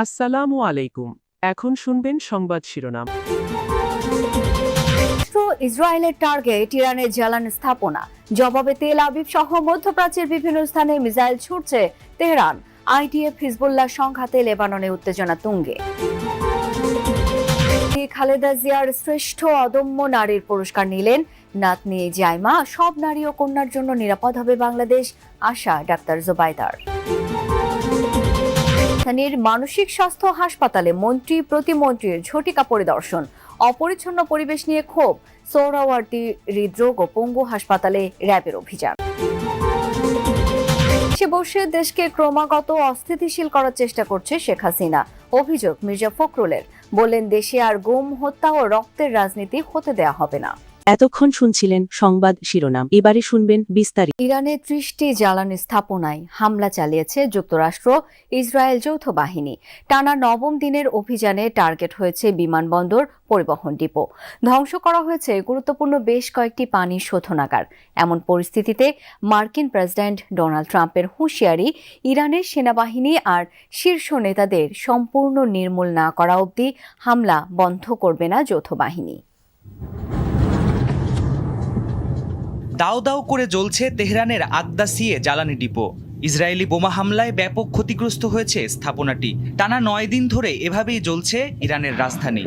আসসালামু আলাইকুম। এখন শুনবেন সংবাদ শিরোনাম। ইসরায়েলের টার্গেট ইরানের জ্বালানি স্থাপনা, জবাবে তেল আবিব সহ মধ্যপ্রাচ্যের বিভিন্ন স্থানে মিসাইল ছুটছে তেহরান। আইডিএফ হিজবুল্লাহ সংঘাতে লেবাননে উত্তেজনা তুঙ্গে। খালেদা জিয়ার শ্রেষ্ঠ অদম্য নারীর পুরস্কার নিলেন নাতনি জাইমা। সব নারী ও কন্যার জন্য নিরাপদ হবে বাংলাদেশ, আশা ডাক্তার জুবাইদার। রাজধানীর মানসিক স্বাস্থ্য হাসপাতালে মন্ত্রী প্রতিমন্ত্রীর ঝটিকা পরিদর্শন, অপরিচ্ছন্ন পরিবেশ নিয়ে ক্ষোভ। সোহরাওয়ার্দী হৃদরোগ ও পঙ্গু হাসপাতালে র্যাবের অভিযান। বসে দেশকে ক্রমাগত অস্থিতিশীল করার চেষ্টা করছে শেখ হাসিনা, অভিযোগ মির্জা ফখরুলের। বললেন, দেশে আর গুম, হত্যা ও রক্তের রাজনীতি হতে দেয়া হবে না। এতক্ষণ শুনছিলেন সংবাদ শিরোনাম, এবারে শুনবেন বিস্তারিত। ইরানের ৩০টি জ্বালানি স্থাপনায় হামলা চালিয়েছে যুক্তরাষ্ট্র ইসরায়েল যৌথ বাহিনী। টানা নবম দিনের অভিযানে টার্গেট হয়েছে বিমানবন্দর, পরিবহন ডিপো। ধ্বংস করা হয়েছে গুরুত্বপূর্ণ বেশ কয়েকটি পানি শোধনাগার। এমন পরিস্থিতিতে মার্কিন প্রেসিডেন্ট ডোনাল্ড ট্রাম্পের হুঁশিয়ারি, ইরানের সেনাবাহিনী আর শীর্ষ নেতাদের সম্পূর্ণ নির্মূল না করা অবধি হামলা বন্ধ করবে না যৌথ বাহিনী। দাও দাও করে জ্বলছে তেহরানের আগদা সিয়ে জ্বালানি ডিপো। ইসরায়েলি বোমা হামলায় ব্যাপক ক্ষতিগ্রস্ত হয়েছে স্থাপনাটি। টানা ৯ দিন ধরে এভাবেই জ্বলছে ইরানের রাজধানী।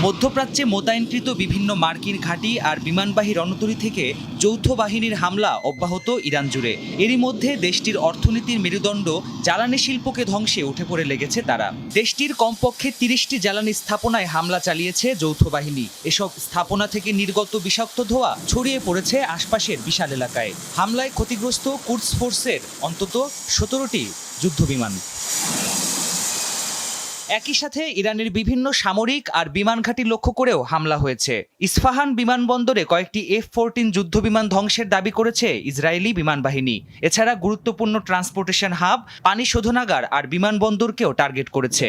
মধ্যপ্রাচ্যে মোতায়েনকৃত বিভিন্ন মার্কিন ঘাঁটি আর বিমানবাহী রণতরী থেকে যৌথ বাহিনীর হামলা অব্যাহত ইরান জুড়ে। এরই মধ্যে দেশটির অর্থনীতির মেরুদণ্ড জ্বালানি শিল্পকে ধ্বংসে উঠে পড়ে লেগেছে তারা। দেশটির কমপক্ষে ৩০টি জ্বালানি স্থাপনায় হামলা চালিয়েছে যৌথ বাহিনী। এসব স্থাপনা থেকে নির্গত বিষাক্ত ধোঁয়া ছড়িয়ে পড়েছে আশপাশের বিশাল এলাকায়। হামলায় ক্ষতিগ্রস্ত কুদস ফোর্সের অন্তত ১৭টি যুদ্ধবিমান। একই সাথে ইরানের বিভিন্ন সামরিক আর বিমান ঘাঁটি লক্ষ্য করেও হামলা হয়েছে। ইস্পাহান বিমানবন্দরে কয়েকটি F-14 যুদ্ধবিমান ধ্বংসের দাবি করেছে ইসরায়েলি বিমান বাহিনী। এছাড়া গুরুত্বপূর্ণ ট্রান্সপোর্টেশন হাব, পানি শোধনাগার আর বিমানবন্দরকেও টার্গেট করেছে।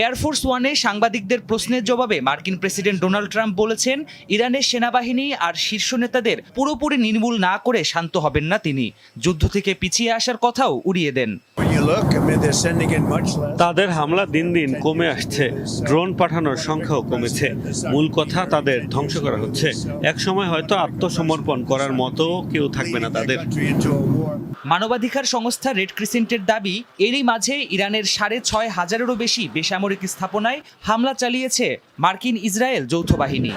এয়ারফোর্স ওয়ানে সাংবাদিকদের প্রশ্নের জবাবে মার্কিন প্রেসিডেন্ট ডোনাল্ড ট্রাম্প বলেছেন, ইরানের সেনাবাহিনী আর শীর্ষ নেতাদের পুরোপুরি নির্মূল না করে শান্ত হবেন না তিনি। যুদ্ধ থেকে পিছিয়ে আসার কথাও উড়িয়ে দেন। তাদের হামলা দিন দিন কমে আসছে, ড্রোন পাঠানোর সংখ্যাও কমেছে। মূল কথা, তাদের ধ্বংস করা হচ্ছে। একসময় হয়তো আত্মসমর্পণ করার মতো কেউ থাকবে না তাদের। মানবাধিকার সংস্থা রেড ক্রিসেন্টের দাবি, এরই মাঝে ইরানের ৬,৫০০-এরও বেশি বেসামরিক স্থাপনায় হামলা চালিয়েছে মার্কিন ইসরায়েল যৌথ বাহিনী।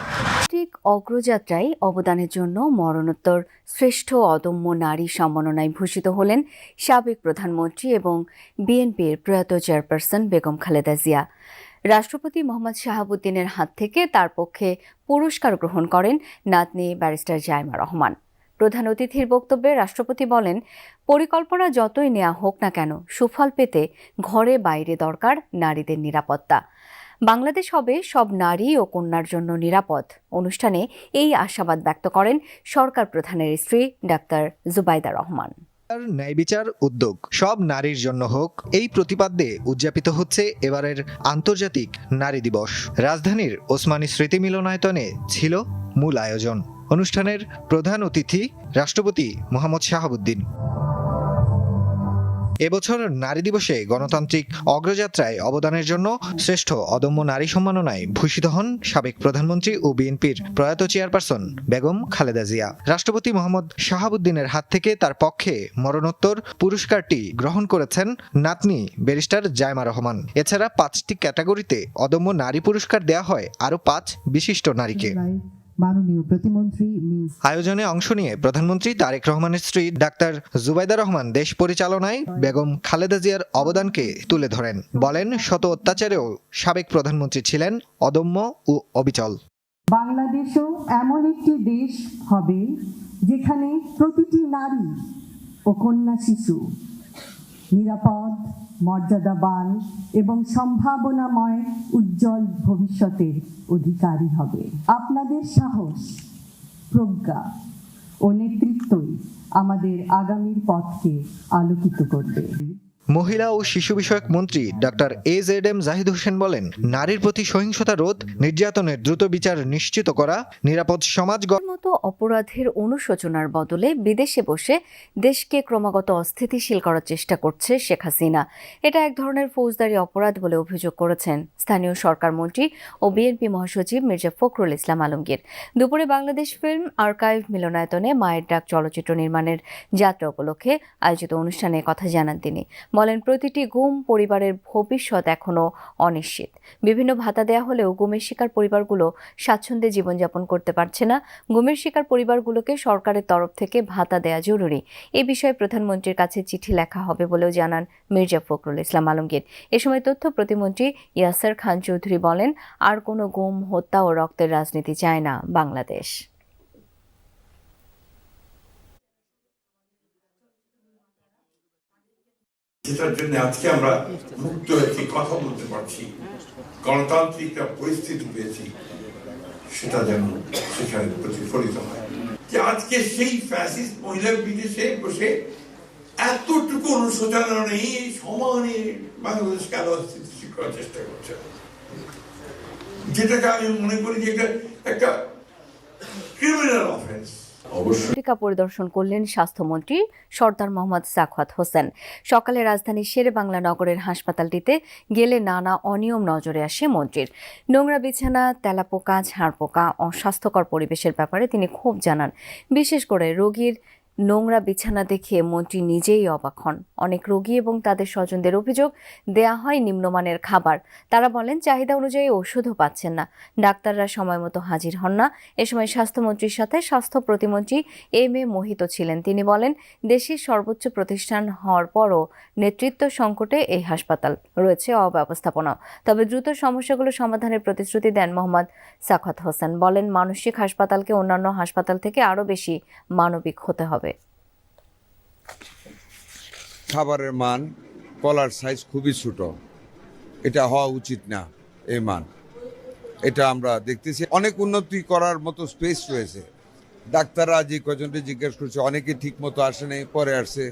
অগ্রযাত্রায় অবদানের জন্য মরণোত্তর শ্রেষ্ঠ অদম্য নারী সম্মাননায় ভূষিত হলেন সাবেক প্রধানমন্ত্রী এবং বিএনপির প্রয়াত চেয়ারপারসন বেগম খালেদা জিয়া। রাষ্ট্রপতি মোহাম্মদ শাহাবুদ্দিনের হাত থেকে তার পক্ষে পুরস্কার গ্রহণ করেন নাতনি ব্যারিস্টার জাইমা রহমান। প্রধান অতিথির বক্তব্যে রাষ্ট্রপতি বলেন, পরিকল্পনা যতই নেওয়া হোক না কেন, সুফল পেতে ঘরে বাইরে দরকার নারীদের নিরাপত্তা। বাংলাদেশ হবে সব নারী ও কন্যার জন্য নিরাপদ। অনুষ্ঠানে এই আশাবাদ ব্যক্ত করেন সরকার প্রধানের স্ত্রী ডাক্তার জুবাইদা রহমান। ন্যায় বিচার উদ্যোগ সব নারীর জন্য হোক, এই প্রতিপাদ্যে উদযাপিত হচ্ছে এবারের আন্তর্জাতিক নারী দিবস। রাজধানীর ওসমানী স্মৃতি মিলনায়তনে ছিল মূল আয়োজন। অনুষ্ঠানের প্রধান অতিথি রাষ্ট্রপতি মোহাম্মদ শাহাবুদ্দিন। এবছর নারী দিবসে গণতান্ত্রিক অগ্রযাত্রায় অবদানের জন্য শ্রেষ্ঠ অদম্য নারী সম্মাননায় ভূষিত হন সাবেক প্রধানমন্ত্রী ও বিএনপির প্রয়াত চেয়ারপারসন বেগম খালেদা জিয়া। রাষ্ট্রপতি মোহাম্মদ শাহাবুদ্দিনের হাত থেকে তার পক্ষে মরণোত্তর পুরস্কারটি গ্রহণ করেছেন নাতনি ব্যারিস্টার জাইমা রহমান। এছাড়া 5টি ক্যাটাগরিতে অদম্য নারী পুরস্কার দেয়া হয় আরও 5 বিশিষ্ট নারীকে। আয়োজনে অংশ নিয়ে প্রধানমন্ত্রী তারেক রহমানের স্ত্রী ডাক্তার জুবাইদা রহমান দেশ পরিচালনায় বেগম খালেদা জিয়ার অবদানকে তুলে ধরেন। বলেন, শত অত্যাচারেও সাবেক প্রধানমন্ত্রী ছিলেন অদম্য ও অবিচল। বাংলাদেশও এমন একটি দেশ হবে যেখানে প্রতিটি নারী ও কন্যা শিশু নিরাপদ, মর্যাদাবান এবং সম্ভাবনাময় উজ্জ্বল ভবিষ্যতের অধিকারী হবে। আপনাদের সাহস, প্রজ্ঞা ও নেতৃত্বই আমাদের আগামীর পথকে আলোকিত করবে। মহিলা ও শিশু বিষয়ক মন্ত্রী ডক্টর AZM জাহিদ হোসেন বলেন, নারীর প্রতি সহিংসতা রোধ, নির্যাতনের দ্রুত বিচার নিশ্চিত করা, নিরাপদ সমাজ মতো অপরাধের অনুশোচনার বদলে বিদেশে বসে দেশকে ক্রমাগত অস্থিতিশীল করার চেষ্টা করছে শেখ হাসিনা। এটা এক ধরনের ফৌজদারি অপরাধ বলে অভিযোগ করেছেন স্থানীয় সরকার মন্ত্রী ও বিএনপি মহাসচিব মির্জা ফখরুল ইসলাম আলমগীর। দুপুরে বাংলাদেশ ফিল্ম আর্কাইভ মিলনায়তনে মায়ের ডাক চলচ্চিত্র নির্মাণের যাত্রা উপলক্ষে আয়োজিত অনুষ্ঠানে কথা জানান তিনি। বলেন, প্রতিটি গুম পরিবারের ভবিষ্যৎ এখনো অনিশ্চিত। বিভিন্ন ভাতা দেয়া হলেও গুমের শিকার পরিবারগুলো স্বাচ্ছন্দ্যে জীবনযাপন করতে পারছে না। গুমের শিকার পরিবারগুলোকে সরকারের তরফ থেকে ভাতা দেয়া জরুরি। এ বিষয়ে প্রধানমন্ত্রীর কাছে চিঠি লেখা হবে বলেও জানান মির্জা ফখরুল ইসলাম আলমগীর। এ সময় তথ্য প্রতিমন্ত্রী ইয়াসের খান চৌধুরী বলেন, আর কোনো গুম, হত্যা ও রক্তের রাজনীতি চায় না বাংলাদেশ। যেটার জন্য আজকে আমরা মুক্ত হয়েছি, কথা বলতে পারছি, গণতান্ত্রিক একটা পরিস্থিতি পেয়েছি, সেটা যেন সেখানে প্রতিফলিত হয়। যে আজকে সেই ফ্যাসিস্ট মহিলা বিদেশে বসে এতটুকু অনুশোচনা নেই, সমানে বাংলাদেশকে আরো স্থিতিশীল করার চেষ্টা করছে, যেটাকে আমি মনে করি যে একটা ক্রিমিনাল অফেন্স। পত্রিকা পরিদর্শন করলেন স্বাস্থ্যমন্ত্রী সরদার মোহাম্মদ সাখাওয়াত হোসেন। সকালে রাজধানীর শেরেবাংলা নগরের হাসপাতালটিতে গেলে নানা অনিয়ম নজরে আসে মন্ত্রীর। নোংরা বিছানা, তেলাপোকা, ঝাড়পোকা, অস্বাস্থ্যকর পরিবেশের ব্যাপারে তিনি ক্ষোভ জানান। বিশেষ করে রোগীর নোংরা বিছানা দেখে মন্ত্রী নিজেই অবাক হন। অনেক রোগী এবং তাদের স্বজনদের অভিযোগ, দেয়া হয় নিম্নমানের খাবার। তারা বলেন, চাহিদা অনুযায়ী ওষুধও পাচ্ছেন না, ডাক্তাররা সময় মতো হাজির হন না। এ সময় স্বাস্থ্যমন্ত্রীর সাথে স্বাস্থ্য প্রতিমন্ত্রী M.A. মোহিত ছিলেন। তিনি বলেন, দেশের সর্বোচ্চ প্রতিষ্ঠান হওয়ার পরও নেতৃত্ব সংকটে এই হাসপাতাল, রয়েছে অব্যবস্থাপনা। তবে দ্রুত সমস্যাগুলো সমাধানের প্রতিশ্রুতি দেন মোহাম্মদ সাখাওয়াত হোসেন। বলেন, মানসিক হাসপাতালকে অন্যান্য হাসপাতাল থেকে আরও বেশি মানবিক হতে হবে। খাবারের মান, কলার সাইজ খুবই ছোট, এটা হওয়া উচিত না। এই মান, এটা আমরা দেখতেছি অনেক উন্নতি করার মতো স্পেস রয়েছে। ডাক্তাররা যে কজনকে জিজ্ঞেস করছে, অনেকে ঠিক মতো আসে নাই, পরে আসছে,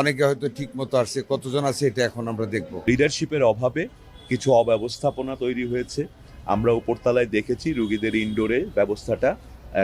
অনেকে হয়তো ঠিক মতো আসছে, কতজন আছে এটা এখন আমরা দেখব। লিডারশিপের অভাবে কিছু অব্যবস্থাপনা তৈরি হয়েছে। আমরা উপরতলায় দেখেছি রোগীদের ইনডোরে ব্যবস্থাটা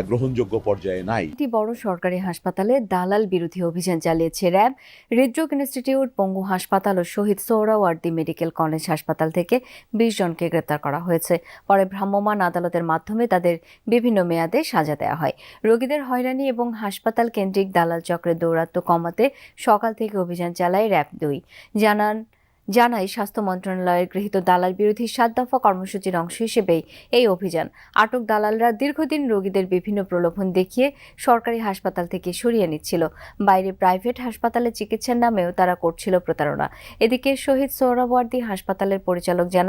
গ্রহণযোগ্য পর্যায়ে নাই। একটি বড় সরকারি হাসপাতালে দালাল বিরোধী অভিযান চালিয়েছে র্যাব। হৃদরোগ ইনস্টিটিউট, পঙ্গু হাসপাতাল ও শহীদ সোহরাওয়ার্দী মেডিকেল কলেজ হাসপাতাল থেকে 20 জনকে গ্রেপ্তার করা হয়েছে। পরে ভ্রাম্যমাণ আদালতের মাধ্যমে তাদের বিভিন্ন মেয়াদে সাজা দেওয়া হয়। রোগীদের হয়রানি এবং হাসপাতাল কেন্দ্রিক দালাল চক্রের দৌরাত্ম্য কমাতে সকাল থেকে অভিযান চালায় র্যাব 2। জানায় স্বাস্থ্য মন্ত্রণালয়ের গৃহীত দালাল বিরোধী 7 দফা কর্মসূচির অংশ হিসেবেই এই অভিযান। আটক দালালরা দীর্ঘদিন রোগীদের বিভিন্ন প্রলোভন দেখিয়ে সরকারি হাসপাতাল থেকে সরিয়ে নিচ্ছিল। বাইরে প্রাইভেট হাসপাতালে চিকিৎসার নামেও তারা করছিল প্রতারণা। এদিকে শহীদ সোহরাওয়ার্দী হাসপাতালের পরিচালক জানান,